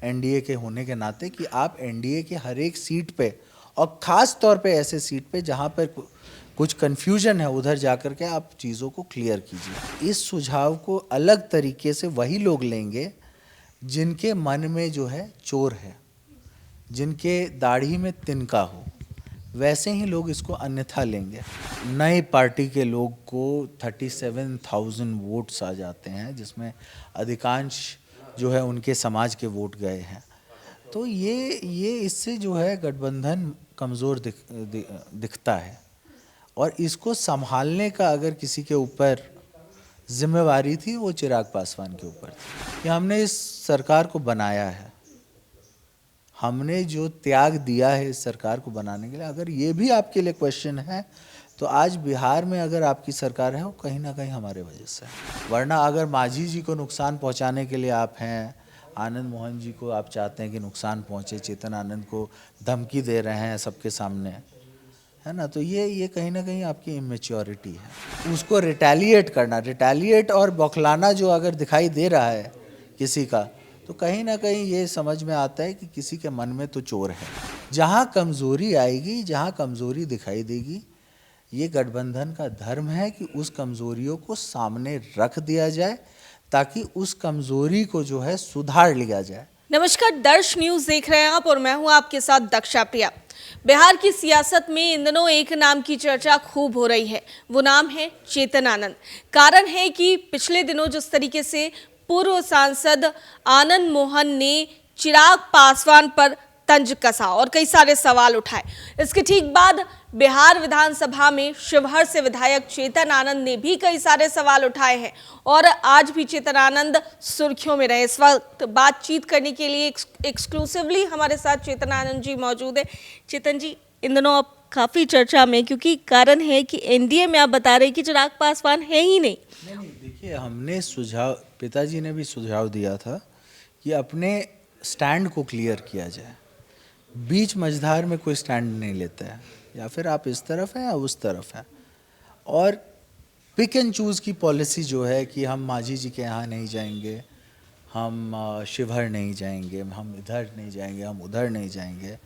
NDA के होने के नाते कि आप एनडीए के हर एक सीट पे और ख़ास तौर पे ऐसे सीट पे जहाँ पर कुछ कन्फ्यूजन है उधर जाकर के आप चीज़ों को क्लियर कीजिए। इस सुझाव को अलग तरीके से वही लोग लेंगे जिनके मन में जो है चोर है, जिनके दाढ़ी में तिनका हो, वैसे ही लोग इसको अन्यथा लेंगे। नई पार्टी के लोग को 37,000 वोट्स आ जाते हैं, जिसमें अधिकांश जो है उनके समाज के वोट गए हैं। तो ये इससे जो है गठबंधन कमज़ोर दिखता है और इसको संभालने का अगर किसी के ऊपर जिम्मेवारी थी वो चिराग पासवान के ऊपर थी कि हमने इस सरकार को बनाया है, हमने जो त्याग दिया है इस सरकार को बनाने के लिए। अगर ये भी आपके लिए क्वेश्चन है तो आज बिहार में अगर आपकी सरकार है वो कहीं ना कहीं हमारे वजह से है। वरना अगर मांझी जी को नुकसान पहुंचाने के लिए आप हैं, आनंद मोहन जी को आप चाहते हैं कि नुकसान पहुंचे, चेतन आनंद को धमकी दे रहे हैं सबके सामने, है ना, तो ये कहीं ना कहीं आपकी इमेच्योरिटी है। उसको रिटेलिएट और बौखलाना जो अगर दिखाई दे रहा है किसी का, तो कहीं ना कहीं ये समझ में आता है कि किसी के मन में तो चोर है। जहाँ कमज़ोरी आएगी, जहाँ कमज़ोरी दिखाई देगी, ये गठबंधन का धर्म है कि उस कमज़ोरियों को सामने रख दिया जाए ताकि उस कमज़ोरी को जो है सुधार लिया जाए। नमस्कार, दर्श न्यूज़ देख रहे हैं आप और मैं हूं आपके साथ दक्षा प्रिया। बिहार की सियासत में इन दिनों एक नाम की चर्चा खूब हो रही है, वो नाम है चेतन आनंद। कारण है कि पिछले दिनों जिस तरीके से पूर्व सांसद आनंद मोहन ने चिराग पासवान पर तंज कसा और कई सारे सवाल उठाए, इसके ठीक बाद बिहार विधानसभा में शिवहर से विधायक चेतन आनंद ने भी कई सारे सवाल उठाए हैं और आज भी चेतन आनंद सुर्खियों में रहे। इस वक्त बातचीत करने के लिए एक्सक्लूसिवली हमारे साथ चेतन आनंद जी मौजूद है। चेतन जी, इन दिनों आप काफी चर्चा में, क्योंकि कारण है कि एनडीए में आप बता रहे कि चिराग पासवान है ही नहीं। देखिए, हमने सुझाव, पिताजी ने भी सुझाव दिया था कि अपने स्टैंड को क्लियर किया जाए। बीच मझधार में कोई स्टैंड नहीं लेता है, या फिर आप इस तरफ हैं या उस तरफ हैं, और पिक एंड चूज़ की पॉलिसी जो है कि हम मांझी जी के यहाँ नहीं जाएंगे, हम शिवहर नहीं जाएंगे, हम इधर नहीं जाएंगे, हम उधर नहीं जाएंगे,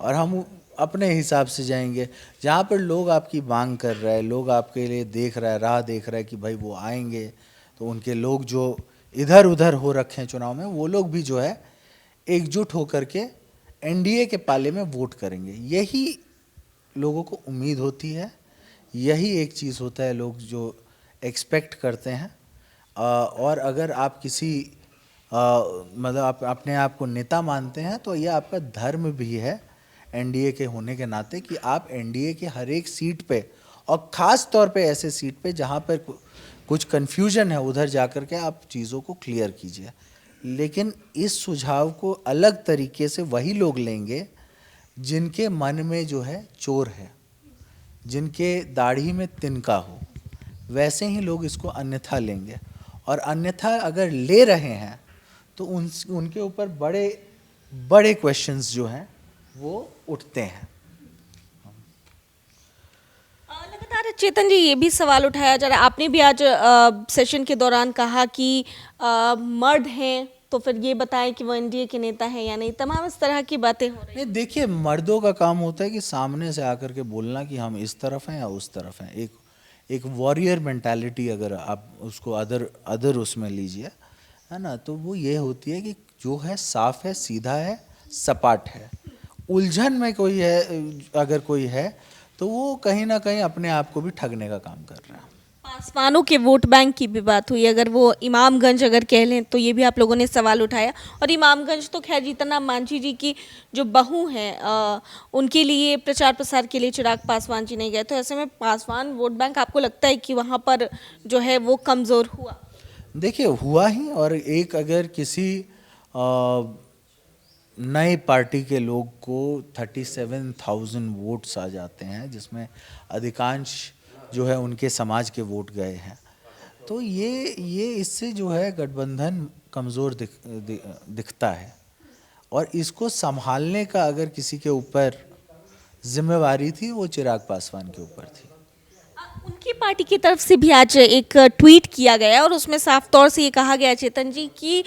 और हम अपने हिसाब से जाएंगे। जहाँ पर लोग आपकी मांग कर रहे हैं, लोग आपके लिए देख रहा है, राह देख रहा है कि भाई वो आएंगे, तो उनके लोग जो इधर उधर हो रखे हैं चुनाव में, वो लोग भी जो है एकजुट होकर के एनडीए के पाले में वोट करेंगे। यही लोगों को उम्मीद होती है, यही एक चीज़ होता है लोग जो एक्सपेक्ट करते हैं। और अगर आप किसी मतलब आप अपने आप को नेता मानते हैं तो यह आपका धर्म भी है एनडीए के होने के नाते कि आप एनडीए के हर एक सीट पे और ख़ास तौर पे ऐसे सीट पे जहाँ पर कुछ कन्फ्यूजन है उधर जाकर के आप चीज़ों को क्लियर कीजिए। लेकिन इस सुझाव को अलग तरीके से वही लोग लेंगे जिनके मन में जो है चोर है, जिनके दाढ़ी में तिनका हो, वैसे ही लोग इसको अन्यथा लेंगे। और अन्यथा अगर ले रहे हैं तो उनके ऊपर बड़े बड़े क्वेश्चंस जो हैं वो उठते हैं। लगातार चेतन जी ये भी सवाल उठाया जा रहा है, आपने भी आज सेशन के दौरान कहा कि मर्द हैं तो फिर ये बताएं कि वो एनडीए के नेता हैं या नहीं, तमाम इस तरह की बातें हो रही हैं। देखिए, मर्दों का काम होता है कि सामने से आकर के बोलना कि हम इस तरफ हैं या उस तरफ हैं। एक वॉरियर मेंटालिटी अगर आप उसको अदर उसमें लीजिए, है ना, तो वो ये होती है कि जो है साफ है, सीधा है, सपाट है। उलझन में कोई है, अगर कोई है तो वो कहीं ना कहीं अपने आप को भी ठगने का काम कर रहा है। पासवानों के वोट बैंक की भी बात हुई, अगर वो इमामगंज अगर कह लें तो ये भी आप लोगों ने सवाल उठाया। और इमामगंज तो खैर जीतन मांझी जी की जो बहू हैं उनके लिए प्रचार प्रसार के लिए चिराग पासवान जी नहीं गए, तो ऐसे में पासवान वोट बैंक आपको लगता है कि वहाँ पर जो है वो कमज़ोर हुआ? देखिए, हुआ ही। और एक अगर किसी नए पार्टी के लोग को 37,000 वोट्स आ जाते हैं, जिसमें अधिकांश जो है उनके समाज के वोट गए हैं, तो ये इससे जो है गठबंधन कमज़ोर दिखता है और इसको संभालने का अगर किसी के ऊपर जिम्मेवारी थी वो चिराग पासवान के ऊपर थी। उनकी पार्टी की तरफ से भी आज एक ट्वीट किया गया और उसमें साफ तौर से ये कहा गया चेतन जी कि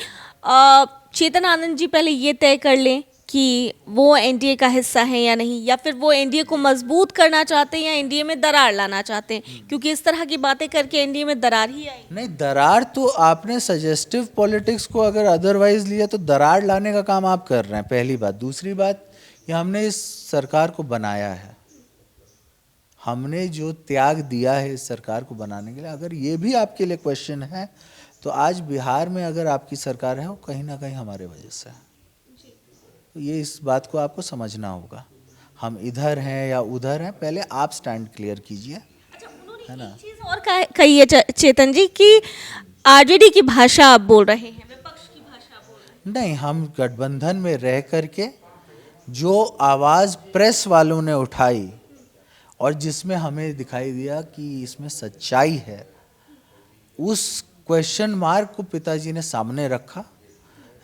चेतन आनंद जी पहले ये तय कर लें कि वो एनडीए का हिस्सा है या नहीं, या फिर वो एनडीए को मजबूत करना चाहते हैं या एनडीए में दरार लाना चाहते हैं, क्योंकि इस तरह की बातें करके एनडीए में दरार ही आई। नहीं, दरार तो आपने सजेस्टिव पॉलिटिक्स को अगर अदरवाइज लिया तो दरार लाने का काम आप कर रहे हैं, पहली बात। दूसरी बात, ये हमने इस सरकार को बनाया है, हमने जो त्याग दिया है इस सरकार को बनाने के लिए, अगर ये भी आपके लिए क्वेश्चन है तो आज बिहार में अगर आपकी सरकार है वो कहीं ना कहीं हमारे वजह से है। तो ये इस बात को आपको समझना होगा, हम इधर हैं या उधर हैं, पहले आप स्टैंड क्लियर कीजिए, है ना। एक चीज और कही है चेतन जी कि आरजेडी की भाषा आप बोल रहे हैं, विपक्ष की भाषा आप बोल रहे हैं। नहीं, हम गठबंधन में रह करके जो आवाज़ प्रेस वालों ने उठाई और जिसमें हमें दिखाई दिया कि इसमें सच्चाई है, उस क्वेश्चन मार्क को पिताजी ने सामने रखा,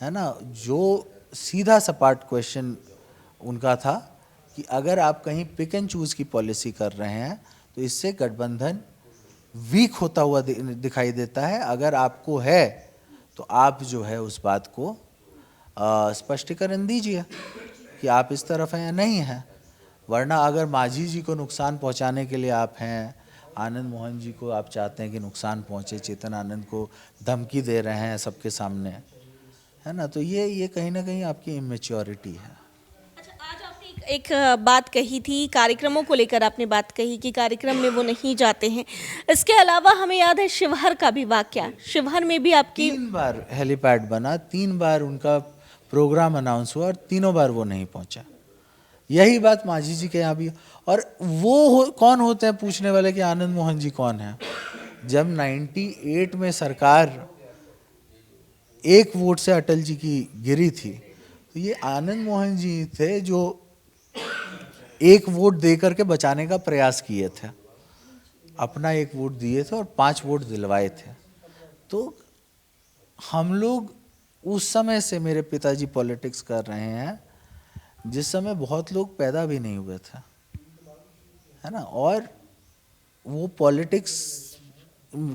है ना। जो सीधा सपाट क्वेश्चन उनका था कि अगर आप कहीं पिक एंड चूज़ की पॉलिसी कर रहे हैं तो इससे गठबंधन वीक होता हुआ दिखाई देता है। अगर आपको है तो आप जो है उस बात को स्पष्टीकरण दीजिए कि आप इस तरफ हैं या नहीं हैं, वरना अगर मांझी जी को नुकसान पहुंचाने के लिए आप हैं, आनंद मोहन जी को आप चाहते हैं कि नुकसान पहुंचे, चेतन आनंद को धमकी दे रहे हैं सबके सामने, है ना, तो ये कहीं ना कहीं आपकी इमेच्योरिटी है। अच्छा, आज आपने एक बात कही थी, कार्यक्रमों को लेकर आपने बात कही कि कार्यक्रम में वो नहीं जाते हैं। इसके अलावा हमें याद है शिवहर का भी वाकया, शिवहर में भी आपकी 3 बार हेलीपैड बना, 3 बार उनका प्रोग्राम अनाउंस हुआ और तीनों बार वो नहीं पहुंचा। यही बात मांझी जी के यहाँ भी। और वो कौन होते हैं पूछने वाले कि आनंद मोहन जी कौन है? जब 98 में सरकार एक वोट से अटल जी की गिरी थी, तो ये आनंद मोहन जी थे जो एक वोट दे करके बचाने का प्रयास किए थे, अपना एक वोट दिए थे और 5 वोट दिलवाए थे। तो हम लोग उस समय से, मेरे पिताजी पॉलिटिक्स कर रहे हैं जिस समय बहुत लोग पैदा भी नहीं हुए थे, है ना। और वो पॉलिटिक्स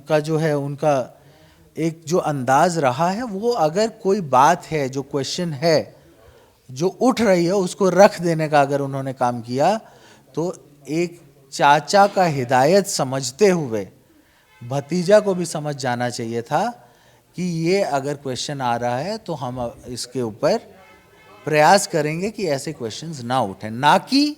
का जो है उनका एक जो अंदाज रहा है, वो अगर कोई बात है जो क्वेश्चन है जो उठ रही है उसको रख देने का अगर उन्होंने काम किया, तो एक चाचा का हिदायत समझते हुए भतीजा को भी समझ जाना चाहिए था कि ये अगर क्वेश्चन आ रहा है तो हम इसके ऊपर प्रयास करेंगे कि ऐसे क्वेश्चंस ना उठें, ना कि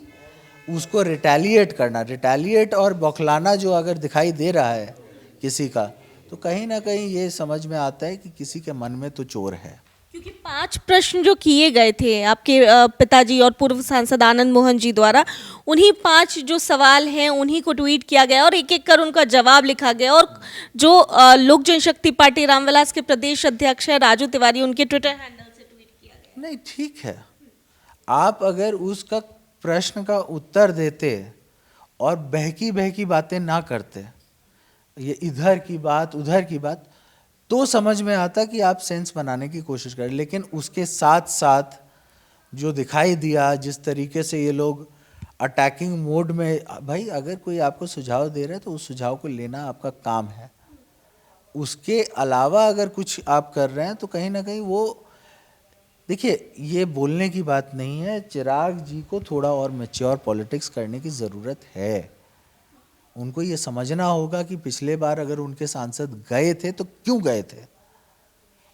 उसको रिटेलिएट करना। रिटेलिएट और बौखलाना जो अगर दिखाई दे रहा है किसी का, तो कहीं ना कहीं ये समझ में आता है कि किसी के मन में तो चोर है। क्योंकि 5 प्रश्न जो किए गए थे आपके पिताजी और पूर्व सांसद आनंद मोहन जी द्वारा, उन्हीं 5 जो सवाल हैं उन्हीं को ट्वीट किया गया और एक एक कर उनका जवाब लिखा गया। और जो लोक जनशक्ति पार्टी रामविलास के प्रदेश अध्यक्ष है राजू तिवारी, उनके ट्विटर हैंडल से ट्वीट किया गया। नहीं, ठीक है, आप अगर उसका प्रश्न का उत्तर देते और बहकी बहकी बातें ना करते, ये इधर की बात उधर की बात, तो समझ में आता कि आप सेंस बनाने की कोशिश करें। लेकिन उसके साथ साथ जो दिखाई दिया, जिस तरीके से ये लोग अटैकिंग मोड में, भाई अगर कोई आपको सुझाव दे रहा है तो उस सुझाव को लेना आपका काम है। उसके अलावा अगर कुछ आप कर रहे हैं तो कहीं ना कहीं वो, देखिए ये बोलने की बात नहीं है, चिराग जी को थोड़ा और मैच्योर पॉलिटिक्स करने की ज़रूरत है। उनको ये समझना होगा कि पिछले बार अगर उनके सांसद गए थे तो क्यों गए थे।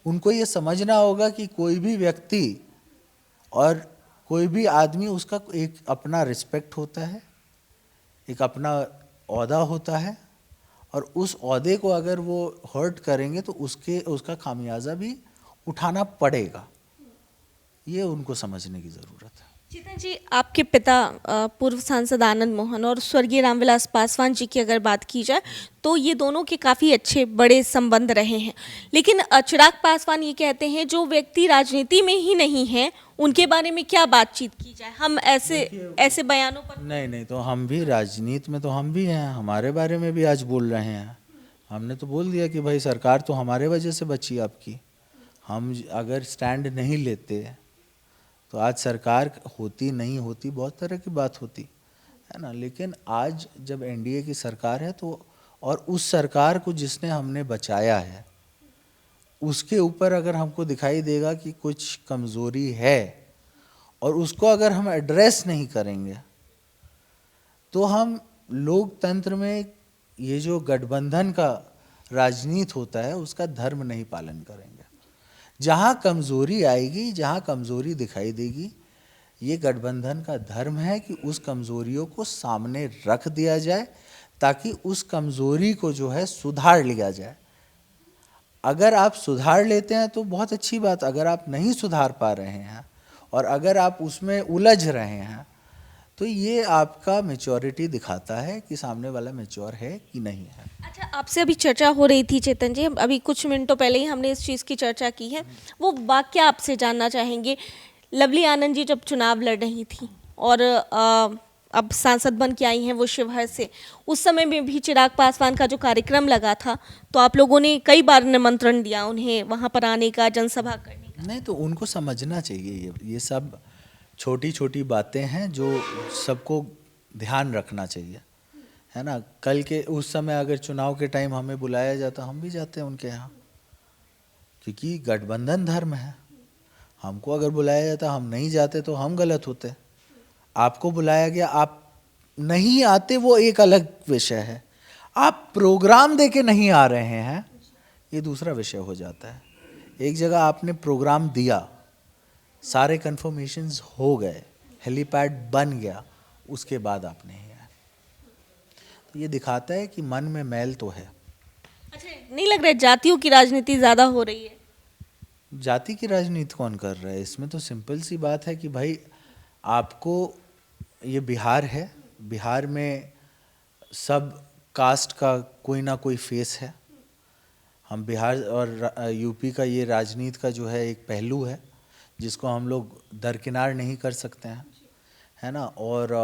उनको ये समझना होगा कि कोई भी व्यक्ति और कोई भी आदमी, उसका एक अपना रिस्पेक्ट होता है, एक अपना ओहदा होता है, और उस ओहदे को अगर वो हर्ट करेंगे तो उसका खामियाजा भी उठाना पड़ेगा। ये उनको समझने की ज़रूरत है। चेतन जी, आपके पिता पूर्व सांसद आनंद मोहन और स्वर्गीय रामविलास पासवान जी की अगर बात की जाए तो ये दोनों के काफ़ी अच्छे बड़े संबंध रहे हैं, लेकिन चिराग पासवान ये कहते हैं जो व्यक्ति राजनीति में ही नहीं है उनके बारे में क्या बातचीत की जाए। हम ऐसे बयानों पर नहीं, तो हम भी राजनीति में तो हम भी हैं, हमारे बारे में भी आज बोल रहे हैं। हमने तो बोल दिया कि भाई सरकार तो हमारे वजह से बची आपकी, हम अगर स्टैंड नहीं लेते तो आज सरकार होती नहीं होती, बहुत तरह की बात होती, है ना। लेकिन आज जब एनडीए की सरकार है तो, और उस सरकार को जिसने हमने बचाया है, उसके ऊपर अगर हमको दिखाई देगा कि कुछ कमज़ोरी है और उसको अगर हम एड्रेस नहीं करेंगे तो हम लोकतंत्र में ये जो गठबंधन का राजनीति होता है उसका धर्म नहीं पालन करेंगे। जहाँ कमज़ोरी आएगी, जहाँ कमज़ोरी दिखाई देगी, ये गठबंधन का धर्म है कि उस कमज़ोरियों को सामने रख दिया जाए ताकि उस कमज़ोरी को जो है सुधार लिया जाए। अगर आप सुधार लेते हैं तो बहुत अच्छी बात, अगर आप नहीं सुधार पा रहे हैं और अगर आप उसमें उलझ रहे हैं तो ये आपका मैच्योरिटी दिखाता है कि सामने वाला मैच्योर है कि नहीं है। अच्छा, आपसे अभी चर्चा हो रही थी चेतन जी, अभी कुछ मिनटों पहले ही हमने इस चीज़ की चर्चा की है, वो वाक्य आपसे जानना चाहेंगे। लवली आनंद जी जब चुनाव लड़ रही थी और अब सांसद बन के आई हैं वो शिवहर से, उस समय में भी चिराग पासवान का जो कार्यक्रम लगा था तो आप लोगों ने कई बार निमंत्रण दिया उन्हें वहाँ पर आने का, जनसभा करने का। नहीं तो उनको समझना चाहिए, ये सब छोटी छोटी बातें हैं जो सबको ध्यान रखना चाहिए, है ना। कल के उस समय अगर चुनाव के टाइम हमें बुलाया जाता हम भी जाते हैं उनके यहाँ, क्योंकि गठबंधन धर्म है। हमको अगर बुलाया जाता हम नहीं जाते तो हम गलत होते। आपको बुलाया गया, आप नहीं आते, वो एक अलग विषय है। आप प्रोग्राम दे के नहीं आ रहे हैं, ये दूसरा विषय हो जाता है। एक जगह आपने प्रोग्राम दिया, सारे कन्फर्मेशंस हो गए, हेलीपैड बन गया, उसके बाद आप नहीं आए, तो ये दिखाता है कि मन में मैल तो है। अच्छा, नहीं लग रहा है जातियों की राजनीति ज़्यादा हो रही है? जाति की राजनीति कौन कर रहा है? इसमें तो सिंपल सी बात है कि भाई आपको, ये बिहार है, बिहार में सब कास्ट का कोई ना कोई फेस है। हम बिहार और यूपी का ये राजनीति का जो है एक पहलू है जिसको हम लोग दरकिनार नहीं कर सकते हैं, है ना। और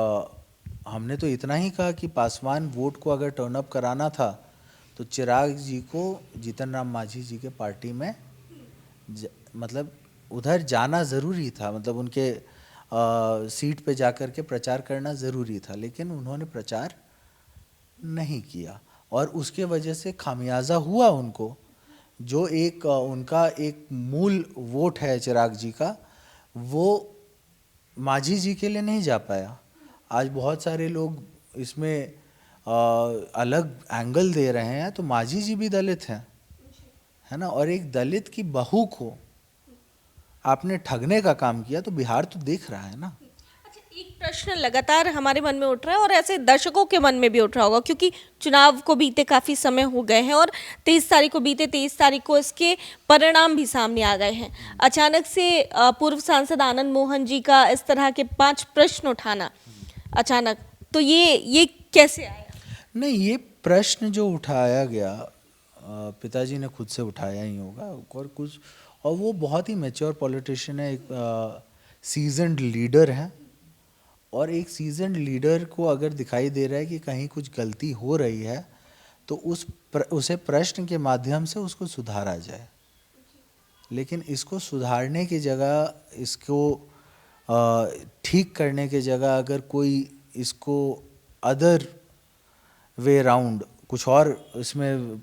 हमने तो इतना ही कहा कि पासवान वोट को अगर टर्न अप कराना था तो चिराग जी को जीतन राम मांझी जी के पार्टी में मतलब उधर जाना ज़रूरी था, मतलब उनके सीट पे जाकर के प्रचार करना ज़रूरी था, लेकिन उन्होंने प्रचार नहीं किया और उसके वजह से खामियाजा हुआ उनको। जो एक उनका एक मूल वोट है चिराग जी का, वो मांझी जी के लिए नहीं जा पाया। आज बहुत सारे लोग इसमें अलग एंगल दे रहे हैं, तो मांझी जी भी दलित हैं, है ना। और एक दलित की बहू को आपने ठगने का काम किया, तो बिहार तो देख रहा है ना। अच्छा, एक प्रश्न लगातार हमारे मन में उठ रहा है और ऐसे दर्शकों के मन में भी उठ रहा होगा, क्योंकि चुनाव को बीते काफ़ी समय हो गए हैं और 23 तारीख को, बीते 23 तारीख को इसके परिणाम भी सामने आ गए हैं। अचानक से पूर्व सांसद आनंद मोहन जी का इस तरह के 5 प्रश्न उठाना अचानक, तो ये कैसे आया? नहीं, ये प्रश्न जो उठाया गया पिताजी ने खुद से उठाया ही होगा और कुछ, और वो बहुत ही मैच्योर पॉलिटिशियन है, एक सीजन्ड लीडर है। और एक सीजन्ड लीडर को अगर दिखाई दे रहा है कि कहीं कुछ गलती हो रही है तो उसे प्रश्न के माध्यम से उसको सुधारा जाए। लेकिन इसको सुधारने की जगह, इसको ठीक करने की जगह अगर कोई इसको अदर वे राउंड कुछ और इसमें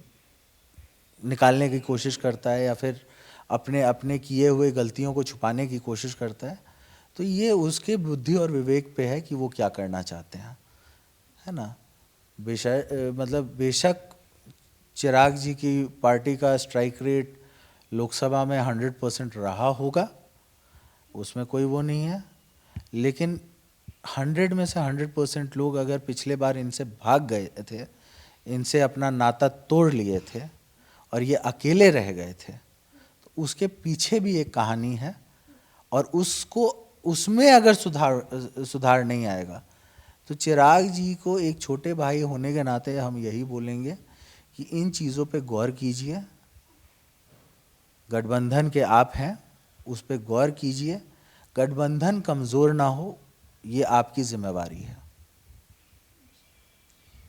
निकालने की कोशिश करता है या फिर अपने किए हुए गलतियों को छुपाने की कोशिश करता है, तो ये उसके बुद्धि और विवेक पे है कि वो क्या करना चाहते हैं, है ना। बेशक चिराग जी की पार्टी का स्ट्राइक रेट लोकसभा में 100% रहा होगा, उसमें कोई वो नहीं है, लेकिन 100 में से 100% लोग अगर पिछले बार इनसे भाग गए थे, इनसे अपना नाता तोड़ लिए थे और ये अकेले रह गए थे, तो उसके पीछे भी एक कहानी है। और उसमें अगर सुधार नहीं आएगा तो चिराग जी को एक छोटे भाई होने के नाते हम यही बोलेंगे कि इन चीज़ों पे गौर कीजिए। गठबंधन के आप हैं, उस पे गौर कीजिए, गठबंधन कमज़ोर ना हो, ये आपकी जिम्मेवारी है।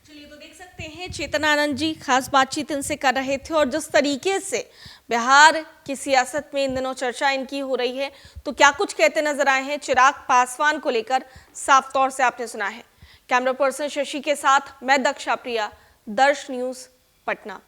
चलिए, तो देख सकते हैं चेतन आनंद जी खास बातचीत इनसे कर रहे थे और जिस तरीके से बिहार की सियासत में इन दिनों चर्चा इनकी हो रही है, तो क्या कुछ कहते नजर आए हैं चिराग पासवान को लेकर, साफ तौर से आपने सुना है कैमरा पर्सन शशि के साथ मैं दक्षा प्रिया, दर्श न्यूज, पटना।